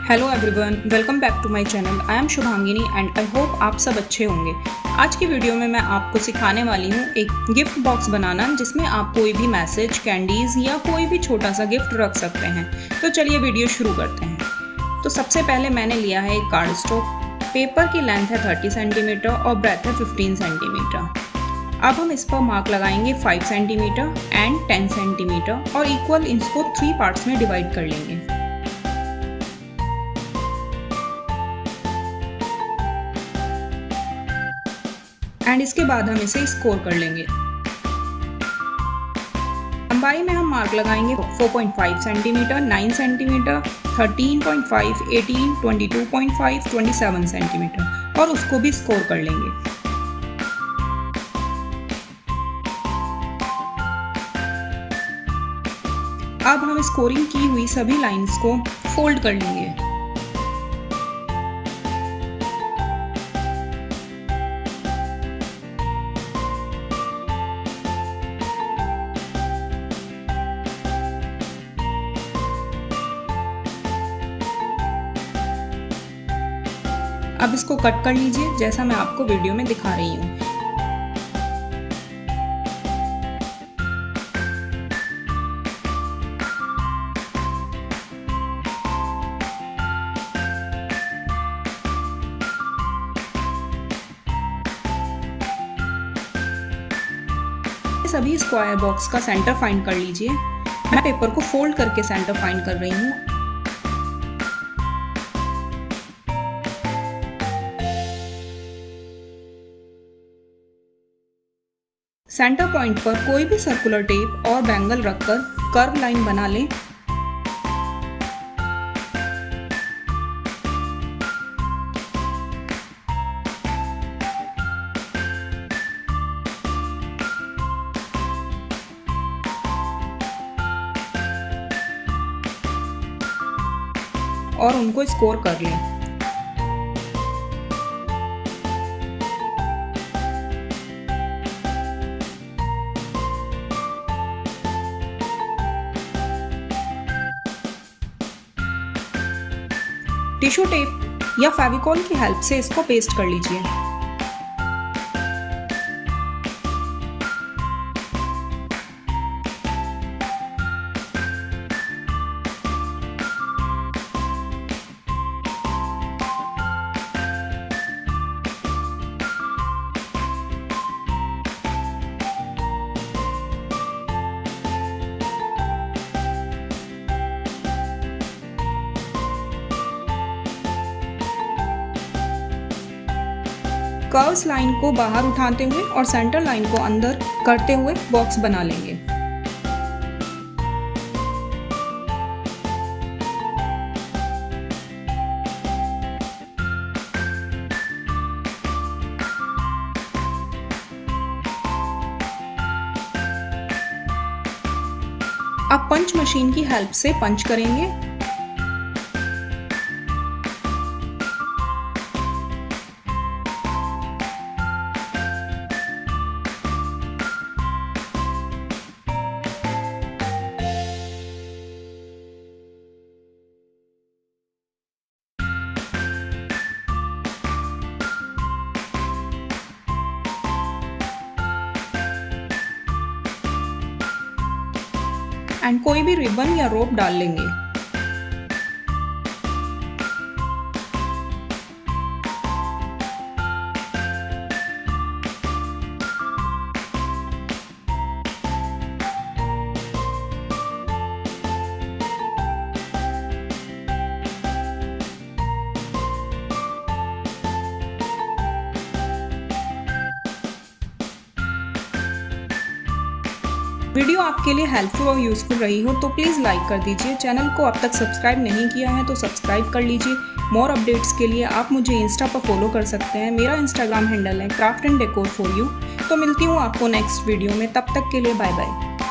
Hello everyone, welcome back to my channel. I am Shubhangini and I hope आप सब अच्छे होंगे। आज की वीडियो में मैं आपको सिखाने वाली हूँ एक गिफ्ट बॉक्स बनाना, जिसमें आप कोई भी मैसेज, कैंडीज़ या कोई भी छोटा सा गिफ्ट रख सकते हैं। तो चलिए वीडियो शुरू करते हैं। तो सबसे पहले मैंने लिया है एक कार्ड स्टॉक। पेपर की लेंथ है 30 सेंटीमीटर और ब्रेथ है 15 सेंटीमीटर। अब हम इस पर मार्क लगाएंगे 5 सेंटीमीटर एंड 10 सेंटीमीटर और इक्वल इसको 3 पार्ट्स में डिवाइड कर लेंगे। एंड इसके बाद हम इसे स्कोर कर लेंगे। लंबाई में हम मार्क लगाएंगे 4.5 सेंटीमीटर, 9 सेंटीमीटर, 13.5, 18, 22.5, 27 सेंटीमीटर और उसको भी स्कोर कर लेंगे। अब हम स्कोरिंग की हुई सभी लाइंस को फोल्ड कर लेंगे। अब इसको कट कर लीजिए, जैसा मैं आपको वीडियो में दिखा रही हूँ। सभी स्क्वायर बॉक्स का सेंटर फाइंड कर लीजिए। मैं पेपर को फोल्ड करके सेंटर फाइंड कर रही हूँ। सेंटर पॉइंट पर कोई भी सर्कुलर टेप और बैंगल रखकर कर्व लाइन बना लें। और उनको स्कोर कर लें। टिश्यू टेप या फेविकॉल की हेल्प से इसको पेस्ट कर लीजिए। कर्व्स लाइन को बाहर उठाते हुए और सेंटर लाइन को अंदर करते हुए बॉक्स बना लेंगे। अब पंच मशीन की हेल्प से पंच करेंगे। एंड कोई भी रिबन या रोप डाल लेंगे। वीडियो आपके लिए हेल्पफुल और यूज़फुल रही हो तो प्लीज़ लाइक कर दीजिए। चैनल को अब तक सब्सक्राइब नहीं किया है तो सब्सक्राइब कर लीजिए। मोर अपडेट्स के लिए आप मुझे इंस्टा पर फॉलो कर सकते हैं। मेरा इंस्टाग्राम हैंडल है craft and decor for you. तो मिलती हूँ आपको नेक्स्ट वीडियो में, तब तक के लिए बाय बाय।